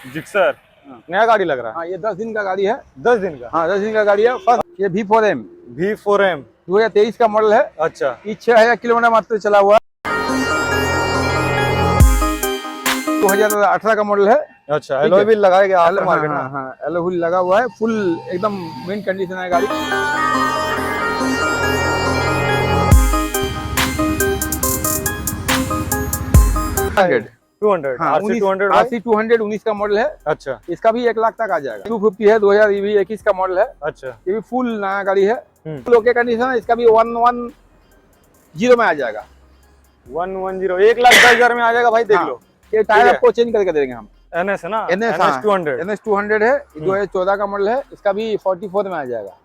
Gixxer नया गाड़ी लग रहा है। हाँ, ये 10 दिन का गाड़ी है। 10 दिन का। हाँ, 10 दिन का गाड़ी है। फर्स्ट ये V4M V4M 2023 का मॉडल है। अच्छा। ये 6000 किलोमीटर मात्र चला हुआ है। 2018 का मॉडल है। अच्छा, एलॉय व्हील लगाया गया आफ्टर मार्केट ना। हाँ, एलॉय व्हील लगा हुआ है। फुल एकदम मेन कंडीशन है गाड़ी। हाँ, RC 200 19 का मॉडल है। अच्छा इसका भी 1 लाख तक आ जाएगा। 250 है, 2021 का मॉडल है। अच्छा। ये भी फुल नया गाड़ी है। फुल ओके कंडीशन है। इसका भी 110 में आ जाएगा। 110 1,10,000 में आ जाएगा भाई, देख लो। ये टायर आपको चेंज करके देंगे हम। NS है ना, NS 200 NS 200 है। 2014 का मॉडल है। इसका भी 44 में आ जाएगा।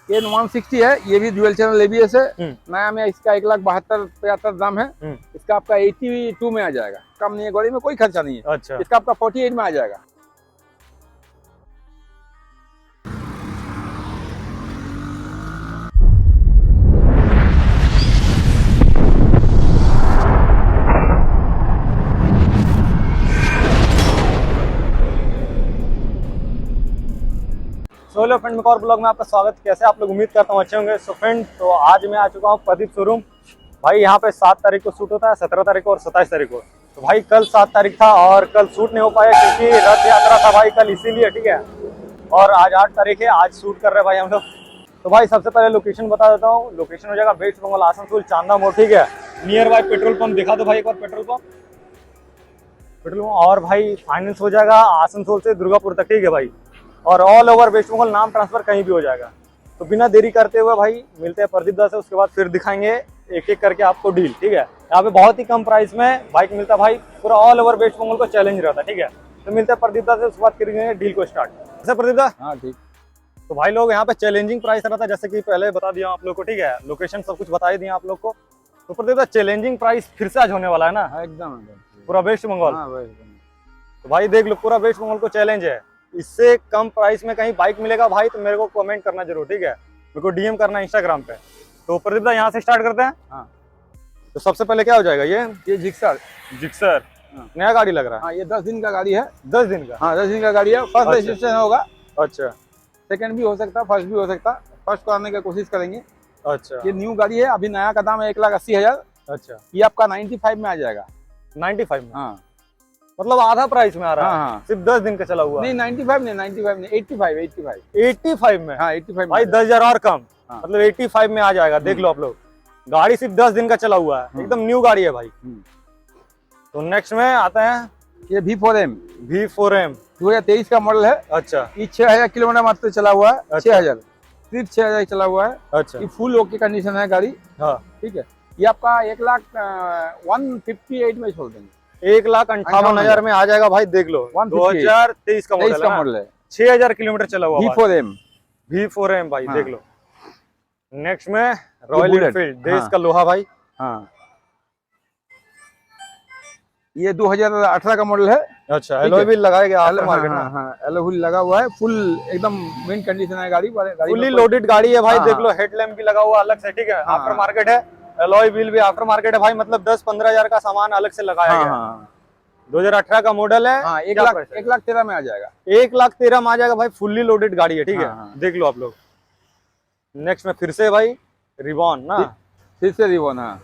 ये 160 है। ये भी डुअल चैनल ABS है। नया में इसका 1,72,75 दाम है। इसका आपका 82 में आ जाएगा। कम नहीं है, गाड़ी में कोई खर्चा नहीं है। अच्छा। इसका आपका 48 में आ जाएगा। सोलो फ्रेंड में और ब्लॉग में आपका स्वागत। कैसे आप लोग, उम्मीद करता हूँ अच्छे होंगे। सो फ्रेंड, तो आज मैं आ चुका हूँ प्रदीप शोरूम। भाई यहाँ पे 7 तारीख को शूट होता है, 17 तारीख को और 27 तारीख को। तो भाई कल 7 तारीख था और कल शूट नहीं हो पाया क्योंकि रथ यात्रा था भाई कल, इसीलिए। ठीक है, और आज 8 तारीख है, आज शूट कर रहे हैं भाई हम लोग। तो भाई सबसे पहले लोकेशन बता देता हूँ। लोकेशन हो जाएगा वेस्ट बंगाल आसनसोल चांदा मोड़। ठीक है, नियर बाय पेट्रोल पंप दिखा दो भाई एक बार। पेट्रोल पंप और भाई फाइनेंस हो जाएगा आसनसोल से दुर्गापुर तक। ठीक है भाई, और ऑल ओवर वेस्ट बंगाल नाम ट्रांसफर कहीं भी हो जाएगा। तो बिना देरी करते हुए भाई मिलते हैं प्रदीप दा से, उसके बाद फिर दिखाएंगे एक एक करके आपको डील। ठीक है, यहाँ पे बहुत ही कम प्राइस में बाइक मिलता है भाई, पूरा ऑल ओवर वेस्ट बंगाल को चैलेंज रहता है। ठीक है, तो मिलते हैं प्रदीप दा से, उसके बाद करेंगे डील को स्टार्ट। ऐसा प्रदीप दा? हाँ ठीक। तो भाई लोग यहाँ पे चैलेंजिंग प्राइस रहता है, जैसे कि पहले बता दिया आप लोग को। ठीक है, लोकेशन सब कुछ बता ही दिया आप लोग को। तो प्रदीप दा, चैलेंजिंग प्राइस फिर से आज होने वाला है ना? एकदम पूरा वेस्ट बंगाल। तो भाई देख लो, पूरा वेस्ट बंगाल को चैलेंज है। इससे कम प्राइस में कहीं बाइक मिलेगा भाई तो मेरे को कमेंट करना जरूर। ठीक है, मेरे को DM करना इंस्टाग्राम पे। तो प्रदीप दा यहाँ से स्टार्ट करते हैं। हाँ। तो सबसे पहले क्या हो जाएगा? ये जिक्सर नया गाड़ी लग रहा है। हाँ, ये 10 दिन का गाड़ी है। 10 दिन का? हाँ, 10 दिन का गाड़ी है। फर्स्ट रजिस्ट्रेशन होगा। अच्छा। सेकंड भी हो सकता है, फर्स्ट भी हो सकता है। फर्स्ट को आने की कोशिश करेंगे। अच्छा। ये न्यू गाड़ी है, अभी नया का दाम है 1,80,000। अच्छा, ये आपका 95 में आ जाएगा। 95 में? हाँ, मतलब आधा प्राइस में आ रहा है। हाँ। सिर्फ 10 दिन का चला हुआ? नहीं 95 नहीं, 85 85 में? हाँ, 85 भाई 10,000 और कम। हाँ। मतलब 85 में आ जाएगा। देख लो आप लोग, गाड़ी सिर्फ 10 दिन का चला हुआ है, एकदम न्यू गाड़ी है भाई। तो नेक्स्ट में आते हैं ये V4M 2023 का मॉडल है। अच्छा। ये 6000 किलोमीटर मात्र चला हुआ है। अच्छा। 6000 सिर्फ 6000 चला हुआ है। अच्छा। ये फुल ओके कंडीशन है गाड़ी। हाँ। ठीक है, ये आपका 1,158 में छोड़ देंगे। 1,58,000 में आ जाएगा भाई। देख लो, 2023 का मॉडल है। 6000 किलोमीटर चला हुआ V4M भाई। देख लो। नेक्स्ट में रॉयल एनफील्ड, देश का लोहा भाई। हाँ, ये 2018 का मॉडल है। अच्छा, एलॉय व्हील लगाया गया आफ्टर मार्केट ना। हाँ, एलॉय व्हील लगा हुआ है। फुल एकदम मेन कंडीशन है गाड़ी। फुली लोडेड गाड़ी है भाई। देख लो, हेडलैम्प भी लगा हुआ अलग से। ठीक है, आफ्टर मार्केट है। एलॉय व्हील भी आफ्टर मार्केट है भाई। मतलब 10-15,000 का सामान अलग से लगाया गया। 2018 का मॉडल है। हाँ, 1,13,000 में आ जाएगा। 1,13,000 में आ जाएगा भाई। फुल्ली लोडेड गाड़ी है। ठीक है, देख लो आप लोग। नेक्स्ट में फिर से भाई रिवॉन ना, फिर से रिवॉन। हाँ,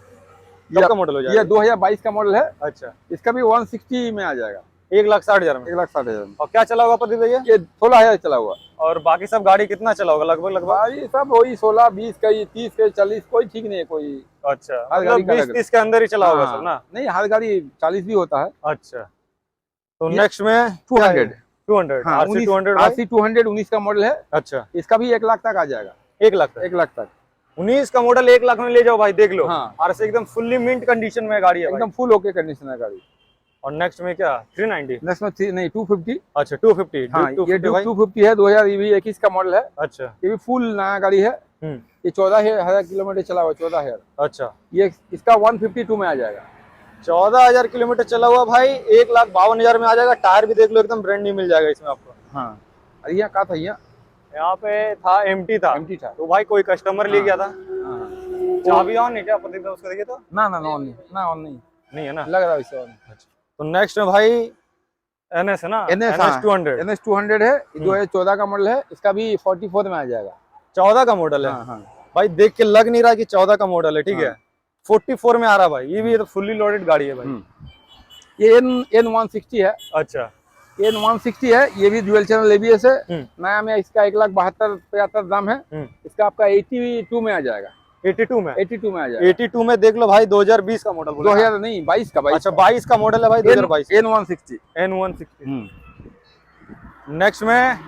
कब का मॉडल हो जाएगा? ये 2022 का मॉडल है। अच्छा, इसका भी 160 में आ जाएगा। 1,60,000 में? 1,60,000 में। और क्या चला होगा प्रदीप भैया? ये 16,000 चला हुआ। और बाकी सब गाड़ी कितना चला होगा लगभग? गाड़ी सब वही 16, 20 का, 30 का, 40, कोई ठीक नहीं है कोई। अच्छा, मतलब 20-30 के अंदर ही चला होगा सब ना? नहीं, हर गाड़ी 40 भी होता है। अच्छा। तो नेक्स्ट में 200 RC 200 19 का मॉडल है। अच्छा, इसका भी 1 लाख तक आ जाएगा। 1 लाख तक? 1 लाख तक 19 का मॉडल 1 लाख में ले जाओ भाई। देख लो। हाँ। RC एकदम फुल्ली मिंट कंडीशन में गाड़ी है, एकदम फुल ओके कंडीशन है गाड़ी। और नेक्स्ट में क्या? 390? नेक्स्ट में 250। अच्छा, 250। हाँ, ये 250 है। 2021 का मॉडल है। अच्छा, ये भी फुल नया गाड़ी है। ये 14,000 किलोमीटर चला हुआ। 14,000। अच्छा, ये इसका 152 में आ जाएगा। 14,000 किलोमीटर चला हुआ भाई। 1,52,000 में आ जाएगा। टायर भी देख लो, एकदम ब्रांड न्यू मिल जाएगा इसमें आपको। हाँ, यहाँ का था, यहाँ पे था एम्प्टी था। तो भाई कोई कस्टमर ले गया था। चाबी ऑन है क्या प्रदीप? उसको देखिए तो। ना ऑन नहीं। नहीं है ना? लग रहा है इससे ऑन। अच्छा, तो नेक्स्ट में भाई NS है ना, NS 200। NS 200 है, 2014 का मॉडल है, इसका भी 44 में आ जाएगा। 14 का मॉडल है। हाँ हाँ भाई देख के लग नहीं रहा कि 14 का मॉडल है, ठीक है। हाँ। 44 में आ रहा भाई, ये भी तो फुल्ली लोडेड गाड़ी है भाई। ये N160 है। अच्छा, N160 है, ये भी ड्यूल चैनल ABS है। नया में इसका 1,72,75 दाम है। इसका आपका 82 में आ जाएगा। 82 में 82 में आ जाएगा। 82 में देख लो भाई, 2020 का मॉडल। 2000 नहीं, 22 का। अच्छा, 22 का मॉडल है भाई, 2022। N160। नेक्स्ट में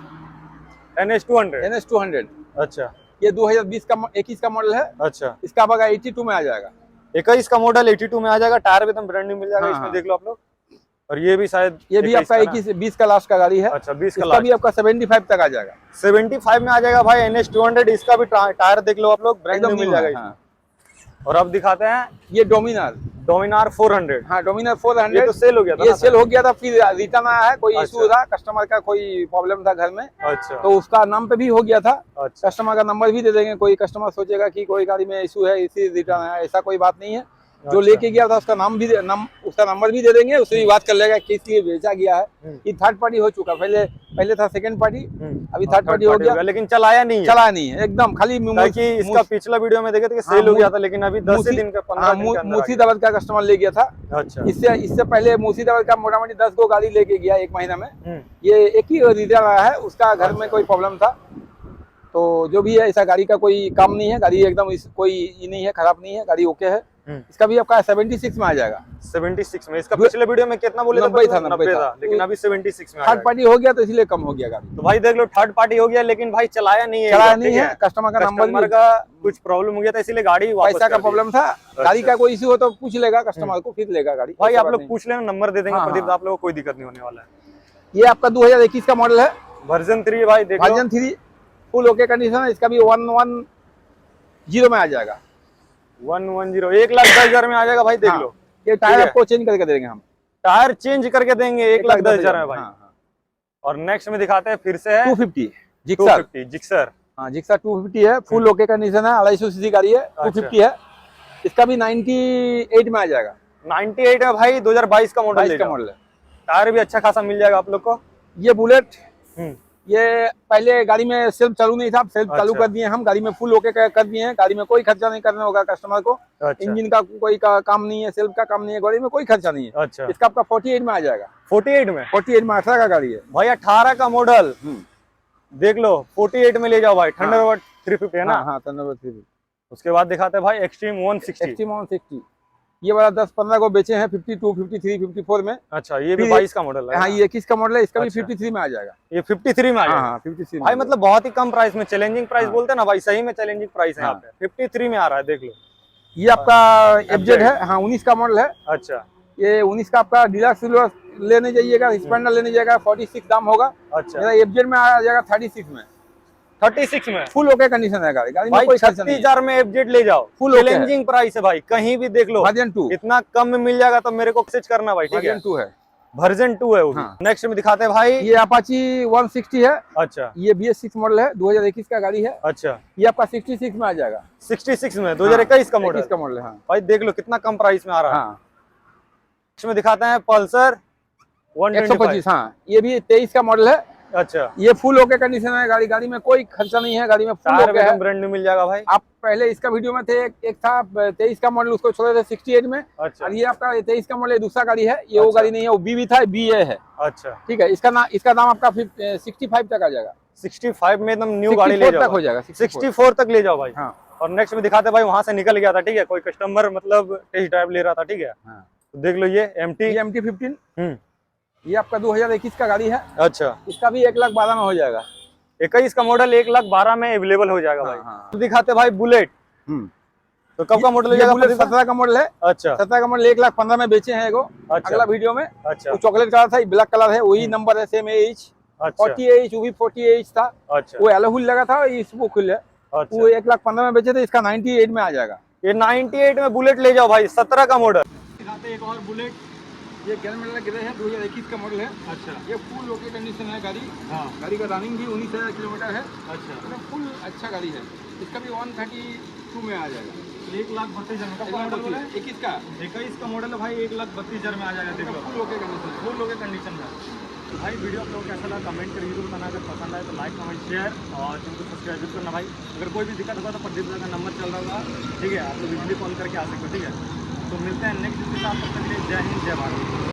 NS 200। NS 200। अच्छा, ये 2020 का 21 का मॉडल है। अच्छा, इसका आपका 82 में आ जाएगा। 21 का मॉडल 82 में आ जाएगा। टायर भी एकदम ब्रांड न्यू मिल जाएगा। हाँ, इसमें हाँ। देख लो आप लोग। और ये भी शायद ये भी आपका 20 का लास्ट का गाड़ी है। अच्छा, 20 का इसका भी आपका 75 तक आ जाएगा। 75 में आ जाएगा भाई NS 200। इसका भी टायर देख लो आप लोग, ब्रांड न्यू मिल जाएगा। हाँ। और अब दिखाते हैं ये डोमिनार 400। हाँ, डोमिनार 400। ये तो सेल हो गया था। ये सेल हो गया था, फिर रिटर्न आया है। कोई इशू अच्छा। था, कस्टमर का कोई प्रॉब्लम था घर में, अच्छा, तो उसका नाम पे भी हो गया था। अच्छा, कस्टमर का नंबर भी दे देंगे। कोई कस्टमर सोचेगा कि कोई गाड़ी में इशू है इसी रिटर्न आया, ऐसा कोई बात नहीं है। जो लेके गया था उसका नाम भी उसका नंबर भी दे देंगे। उससे भी बात कर लेगा किस लिए बेचा गया है। ये थर्ड पार्टी हो चुका, पहले था सेकंड पार्टी, अभी थर्ड पार्टी हो गया। लेकिन चलाया नहीं है। चला नहीं है एकदम, खाली ताकि इसका पिछला वीडियो में देखे थे कि सेल हो गया था, लेकिन अभी 10 दिन का 15 दिन के अंदर मुर्शिदाबाद का कस्टमर ले गया था। अच्छा, इससे पहले मुर्शिदाबाद का मोटामोटी 10 गो गाड़ी लेके गया एक महीना में। ये एक ही रिटर्न आया है, उसका घर में कोई प्रॉब्लम था। तो जो भी है, ऐसा गाड़ी का कोई काम नहीं है। गाड़ी एकदम कोई ये नहीं है, खराब नहीं है, गाड़ी ओके है। इसका भी आपका 76 में आ जाएगा। 76 में। इसका पिछले वीडियो में कितना बोले थे? 90 था। लेकिन अभी 76 में थर्ड पार्टी हो गया तो इसलिए कम हो गया गाड़ी। तो भाई देख लो, थर्ड पार्टी हो गया, लेकिन भाई चलाया नहीं है। कस्टमर का नंबर का कुछ प्रॉब्लम हो गया था, इसीलिए गाड़ी वापस पैसा का प्रॉब्लम था। गाड़ी का कोई इशू हो तो पूछ लेगा कस्टमर को, फिर लेगा गाड़ी। भाई आप लोग पूछ लेना, नंबर दे देंगे प्रदीप, आप लोगों को कोई दिक्कत नहीं होने वाला है। ये आपका 2021 का मॉडल है, वर्जन 3 भाई। देख लो, वर्जन 3 फुल ओके कंडीशन है। इसका भी 110 में आ जाएगा। 110 1,10,000 में आ जाएगा भाई। देख लो, ये टायर आपको चेंज करके देंगे हम। टायर चेंज करके देंगे 1,10,000 में भाई। और नेक्स्ट में दिखाते हैं, फिर से है 250 जिक्सर। हाँ, जिक्सर 250 है, फुल ओके कंडीशन है। 250 सीसी गाड़ी है, 250 है। इसका भी 98 में आ जाएगा। 98 में भाई, 2022 का मॉडल है। टायर भी अच्छा खासा मिल जाएगा आप लोग को। ये बुलेट, ये पहले गाड़ी में सेल्फ चालू नहीं था, सेल्फ चालू कर दिए हम। गाड़ी में फुल ओके कर दिए हैं। गाड़ी में कोई खर्चा नहीं करना होगा कस्टमर को। इंजन का कोई काम नहीं है, सेल्फ का काम नहीं है, गाड़ी में कोई खर्चा नहीं है। अच्छा, इसका आपका 48 में आ जाएगा। 48 में 18 का गाड़ी है भाई। 18 का मॉडल देख लो, 48 में ले जाओ भाई। थंडरबर्ड 350 है ना। हाँ, थंडरबर्ड 350। उसके बाद दिखाते हैं भाई एक्सट्रीम 160। एक्सट्रीम 160 ये वाला 10-15 को बेचे हैं, 52, 53, 54 में। अच्छा, ये भी 22 का मॉडल है। हाँ, ये 21 का मॉडल है। इसका भी 53 में आ जाएगा। ये 53 में आ जाएगा। हाँ, 53 भाई, मतलब बहुत ही कम प्राइस में, चैलेंजिंग प्राइस बोलते हैं ना भाई, सही में चैलेंजिंग प्राइस है यहाँ पे। 53 में आ रहा है, देख लो। ये आपका FZ है। हाँ, 19 का मॉडल है। अच्छा, ये 19 का आपका डीलक्स लेने जाइएगा, स्प्लेंडर लेने जाएगा, 46 दाम होगा। अच्छा, मेरा FZ में आ जाएगा 36 में। 36 में फुल ओके कंडीशन है गाड़ी में, भाई। कोई खर्चा नहीं है। 36,000 में FZ ले जाओ, फुल चैलेंजिंग प्राइस है भाई। कहीं भी देख लो, वर्जन 2 इतना कम में मिल जाएगा तो मेरे को मैसेज करना भाई, ठीक है। वर्जन 2 है, वर्जन 2 है वो। नेक्स्ट में दिखाते हैं भाई, ये अपाची 160 है। अच्छा, ये BS6 मॉडल है, 2021 का गाड़ी है। अच्छा, ये आपका 66 में आ जाएगा। 66 में 2021 का मॉडल। का मॉडल है। हाँ भाई देख लो कितना कम प्राइस में आ रहा है। हाँ, इसमें दिखाते हैं पल्सर 125। हाँ, ये भी 23 का मॉडल है। अच्छा, ये फुल ओके कंडीशन है। गाड़ी में कोई खर्चा नहीं है। गाड़ी में फुल ओके है, ब्रांड न्यू मिल जाएगा भाई। आप पहले इसका वीडियो में थे, एक था 23 का मॉडल, उसको छोड़े थे 68 में। अच्छा, और ये आपका 23 का मॉडल दूसरा गाड़ी है। ये वो गाड़ी नहीं है, वो BB था, BA है। अच्छा, ठीक है। इसका दाम आपका 65 तक आ जाएगा। 65 में एकदम न्यू गाड़ी ले जाओ, तक हो जाएगा। 64 तक ले जाओ भाई। हाँ। और नेक्स्ट में दिखाते भाई, वहां से निकल गया था, ठीक है, कोई कस्टमर मतलब टेस्ट ड्राइव ले रहा था, ठीक है। तो देख लो, ये MT 15 ये आपका 2021 का गाड़ी है। अच्छा, इसका भी 1,12,000 में हो जाएगा। 21 का मॉडल 1,12,000 में अवेलेबल हो जाएगा भाई। तो दिखाते भाई बुलेट। तो कब का मॉडल हो जाएगा? बुलेट 17 का मॉडल है। अच्छा, 17 का मॉडल 1,15,000 में बेचे हैं एगो। अच्छा, अगला वीडियो में। अच्छा, वो चॉकलेट कलर था, ब्लैक कलर है, वही नंबर है, सेम एज। 40H, वो भी 40H था। अच्छा, वो एलोहुल लगा था, इसको खुल है। वो 1,15,000 में बेचे थे, इसका 98 में आ जाएगा। ये 98 में बुलेट ले जाओ भाई, 17 का मॉडल। दिखाते एक और बुलेट, ये ग्रैंड ग्रे है, 2021 का मॉडल है। अच्छा, ये फुल ओके कंडीशन है गाड़ी। हाँ, गाड़ी का रनिंग भी 19,000 किलोमीटर है। अच्छा, मतलब फुल अच्छा गाड़ी है। इसका भी 132 में आ जाएगा। 1,32,000 का मॉडल बोला है। 21 का 21 का मॉडल है भाई, 1,32,000 में आ जाएगा। देख लो फुल ओके कंडीशन फुल लोगे कंडीशन में। तो भाई वीडियो आप लोगों को कैसा लगा कमेंट करके जरूर बताना। अगर पसंद आए तो लाइक कमेंट शेयर और चैनल को सब्सक्राइब जरूर करना भाई। अगर कोई भी दिक्कत होगा तो प्रदीप का नंबर चल रहा होगा, ठीक है, आप लोग इजीली कॉल करके आ सकते हो, ठीक है। तो मिलते हैं नेक्स्ट के साथ, तब तक के लिए जय हिंद जय भारत।